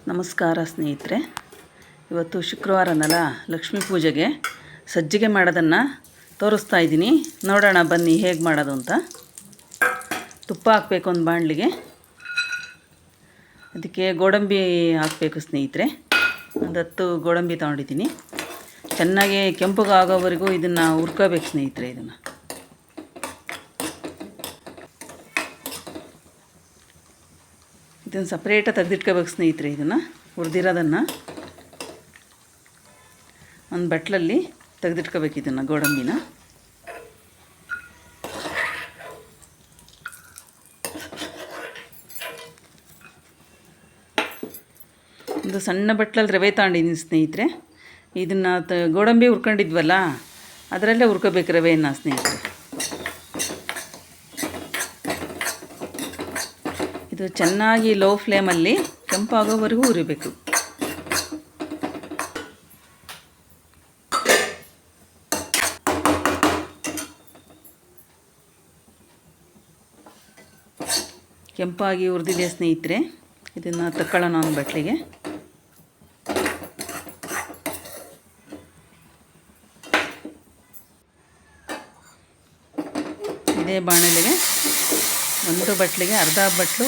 ನಮಸ್ಕಾರ ಸ್ನೇಹಿತರೆ. ಇವತ್ತು ಶುಕ್ರವಾರನಲ್ಲ, ಲಕ್ಷ್ಮೀ ಪೂಜೆಗೆ ಸಜ್ಜಿಗೆ ಮಾಡೋದನ್ನು ತೋರಿಸ್ತಾ ಇದ್ದೀನಿ. ನೋಡೋಣ ಬನ್ನಿ ಹೇಗೆ ಮಾಡೋದು ಅಂತ. ತುಪ್ಪ ಹಾಕಬೇಕು ಒಂದು ಬಾಣಲಿಗೆ. ಅದಕ್ಕೆ ಗೋಡಂಬಿ ಹಾಕಬೇಕು ಸ್ನೇಹಿತರೆ. ಒಂದು 10 ಗೋಡಂಬಿ ತೊಗೊಂಡಿದ್ದೀನಿ. ಚೆನ್ನಾಗಿ ಕೆಂಪಗೆ ಆಗೋವರೆಗೂ ಇದನ್ನು ಹುರ್ಕೋಬೇಕು ಸ್ನೇಹಿತರೆ. ಇದನ್ನು ಸಪ್ರೇಟಾಗಿ ತೆಗೆದಿಟ್ಕೋಬೇಕು ಸ್ನೇಹಿತರೆ. ಇದನ್ನು ಹುರಿದಿರೋದನ್ನು ಒಂದು ಬಟ್ಲಲ್ಲಿ ತೆಗೆದಿಟ್ಕೋಬೇಕು. ಇದನ್ನು ಗೋಡಂಬಿನ ಒಂದು ಸಣ್ಣ ಬಟ್ಲಲ್ಲಿ ರವೆ ತಗೊಂಡಿದ್ದೀನಿ ಸ್ನೇಹಿತರೆ. ಇದನ್ನು ಗೋಡಂಬಿ ಹುರ್ಕೊಂಡಿದ್ವಲ್ಲ, ಅದರಲ್ಲೇ ಹುರ್ಕೋಬೇಕು ರವೆಯನ್ನು ಸ್ನೇಹಿತರೆ. ಇದು ಚೆನ್ನಾಗಿ ಲೋ ಫ್ಲೇಮಲ್ಲಿ ಕೆಂಪಾಗೋವರೆಗೂ ಹುರಿಬೇಕು. ಕೆಂಪಾಗಿ ಹುರಿದಿದೆ ಸ್ನೇಹಿತರೆ. ಇದನ್ನು ತಕ್ಕೊಳ್ಳೋಣ ಒಂದು ಬಟ್ಲಿಗೆ. ಇದೇ ಬಾಣಲೆಗೆ ಒಂದು ಬಟ್ಲಿಗೆ ಅರ್ಧ ಬಟ್ಲು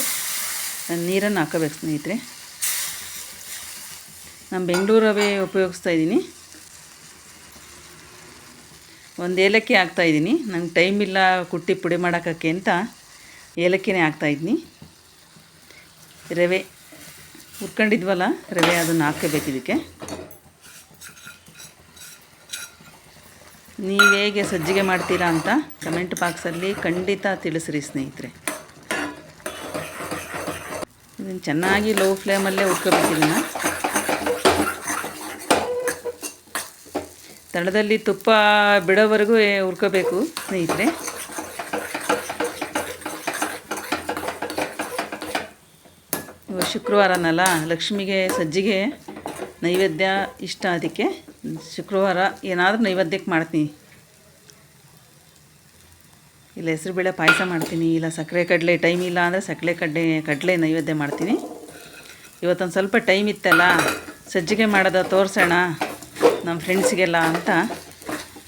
ನೀರನ್ನು ಹಾಕೋಬೇಕು ಸ್ನೇಹಿತರೆ. ನಾನು ಬೆಂಗಳೂರು ರವೆ ಉಪಯೋಗಿಸ್ತಾ ಇದ್ದೀನಿ. ಒಂದು ಏಲಕ್ಕಿ ಹಾಕ್ತಾಯಿದ್ದೀನಿ. ನಂಗೆ ಟೈಮ್ ಇಲ್ಲ ಕುಟ್ಟಿ ಪುಡಿ ಮಾಡೋಕ್ಕೆ ಅಂತ ಏಲಕ್ಕಿನೇ ಹಾಕ್ತಾಯಿದ್ದೀನಿ. ರವೆ ಹುರ್ಕೊಂಡಿದ್ವಲ್ಲ ರವೆ, ಅದನ್ನು ಹಾಕಬೇಕು ಇದಕ್ಕೆ. ನೀವು ಹೇಗೆ ಸಜ್ಜಿಗೆ ಮಾಡ್ತೀರಾ ಅಂತ ಕಮೆಂಟ್ ಬಾಕ್ಸಲ್ಲಿ ಖಂಡಿತ ತಿಳಿಸ್ರಿ ಸ್ನೇಹಿತರೆ. ಇದನ್ನು ಚೆನ್ನಾಗಿ ಲೋ ಫ್ಲೇಮಲ್ಲೇ ಹುರ್ಕೋಬೇಕು. ಇದನ್ನು ತಳದಲ್ಲಿ ತುಪ್ಪ ಬಿಡೋವರೆಗೂ ಹುರ್ಕೋಬೇಕು ಸ್ನೇಹಿತರೆ. ಶುಕ್ರವಾರನಲ್ಲ, ಲಕ್ಷ್ಮಿಗೆ ಸಜ್ಜಿಗೆ ನೈವೇದ್ಯ ಇಷ್ಟ. ಅದಕ್ಕೆ ಶುಕ್ರವಾರ ಏನಾದರೂ ನೈವೇದ್ಯಕ್ಕೆ ಮಾಡ್ತೀನಿ. ಇಲ್ಲ ಹೆಸರುಬೇಳೆ ಪಾಯಸ ಮಾಡ್ತೀನಿ, ಇಲ್ಲ ಸಕ್ಕರೆ ಕಡಲೆ. ಟೈಮ್ ಇಲ್ಲ ಅಂದರೆ ಕಡಲೆ ನೈವೇದ್ಯ ಮಾಡ್ತೀನಿ. ಇವತ್ತೊಂದು ಸ್ವಲ್ಪ ಟೈಮ್ ಇತ್ತಲ್ಲ, ಸಜ್ಜಿಗೆ ಮಾಡೋದು ತೋರಿಸೋಣ ನಮ್ಮ ಫ್ರೆಂಡ್ಸಿಗೆಲ್ಲ ಅಂತ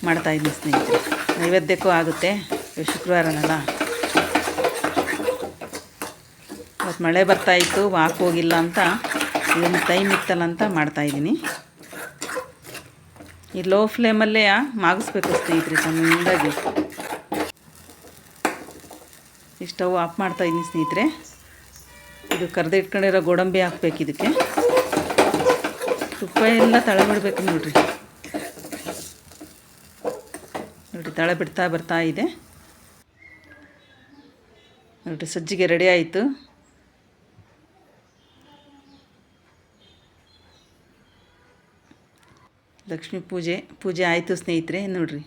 ಮಾಡ್ತಾಯಿದ್ದೀನಿ ಸ್ನೇಹಿತರೆ. ನೈವೇದ್ಯಕ್ಕೂ ಆಗುತ್ತೆ. ಶುಕ್ರವಾರನಲ್ಲ, ಇವತ್ತು ಮಳೆ ಬರ್ತಾಯಿತ್ತು, ವಾಕ್ ಹೋಗಿಲ್ಲ ಅಂತ ಇದೊಂದು ಟೈಮ್ ಇತ್ತಲ್ಲ ಅಂತ ಮಾಡ್ತಾಯಿದ್ದೀನಿ. ಈ ಲೋ ಫ್ಲೇಮಲ್ಲೇ ಮಾಗಿಸ್ಬೇಕು ಸ್ನೇಹಿತರೆ ಚೆಂದಾಗಿ. ಈ ಸ್ಟವ್ ಆಫ್ ಮಾಡ್ತಾಯಿದ್ದೀನಿ ಸ್ನೇಹಿತರೆ. ಇದು ಕರೆದಿಟ್ಕೊಂಡಿರೋ ಗೋಡಂಬಿ ಹಾಕ್ಬೇಕು ಇದಕ್ಕೆ. ತುಪ್ಪ ಎಲ್ಲ ತಳ ಬಿಡಬೇಕು ನೋಡಿರಿ. ತಳ ಬಿಡ್ತಾ ಬರ್ತಾ ಇದೆ ನೋಡಿರಿ. ಸಜ್ಜಿಗೆ ರೆಡಿ ಆಯಿತು. ಲಕ್ಷ್ಮೀ ಪೂಜೆ ಆಯಿತು ಸ್ನೇಹಿತರೆ. ನೋಡಿರಿ,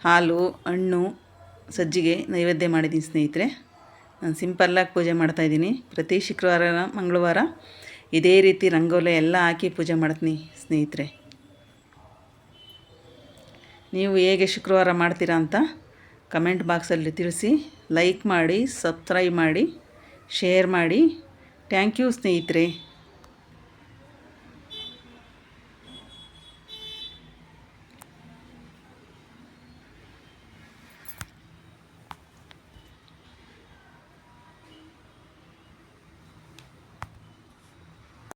ಹಾಲು ಹಣ್ಣು ಸಜ್ಜಿಗೆ ನೈವೇದ್ಯ ಮಾಡಿದ್ದೀನಿ ಸ್ನೇಹಿತರೆ. ನಾನು ಸಿಂಪಲ್ಲಾಗಿ ಪೂಜೆ ಮಾಡ್ತಾಯಿದ್ದೀನಿ. ಪ್ರತಿ ಶುಕ್ರವಾರ ಮಂಗಳವಾರ ಇದೇ ರೀತಿ ರಂಗೋಲಿ ಎಲ್ಲ ಹಾಕಿ ಪೂಜೆ ಮಾಡ್ತೀನಿ ಸ್ನೇಹಿತರೆ. ನೀವು ಹೇಗೆ ಶುಕ್ರವಾರ ಮಾಡ್ತೀರಾ ಅಂತ ಕಮೆಂಟ್ ಬಾಕ್ಸಲ್ಲಿ ತಿಳಿಸಿ. ಲೈಕ್ ಮಾಡಿ, ಸಬ್ಸ್ಕ್ರೈಬ್ ಮಾಡಿ, ಶೇರ್ ಮಾಡಿ. ಥ್ಯಾಂಕ್ ಯು ಸ್ನೇಹಿತರೆ.